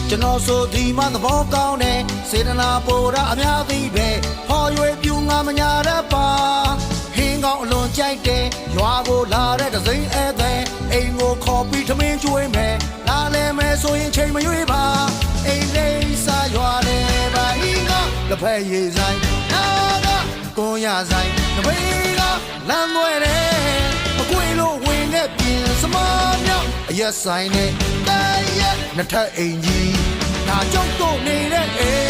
ကျွန်တော်ဆိုဒီမှသဘောကောင်းတယ်စေတနာပေါ်တာအများကြီးပဲဟော်ရွယ်ပြူငါမညာတတ်ပါဟင်းကောင်းအလွန်ကြိုက်တယ်ရွာကိုလာတဲ့ဒစိမ့်ဧည့်သည်အိမ်ကိုခေါ်ပြီးထမင်းကျွေးမယ်လာလဲမယ်ဆိုရင်ချိန်မရွေးပါအိမ်လေးစားရွာတယ်ပါဟင်းကောင်းလက်ဖက်ရည်ဆိုင်နာကကိုရဆိုင်တပင်းကလမ်းသွဲတယ်အကွေလို့ဝင်ခဲ့ပြင်စမမြောက်အရက်ဆိုင်နဲ့တည့်ရက်နှစ်ထပ်အိမ်ကြီးဒါကျုပ်တို့နေတဲ့အိမ်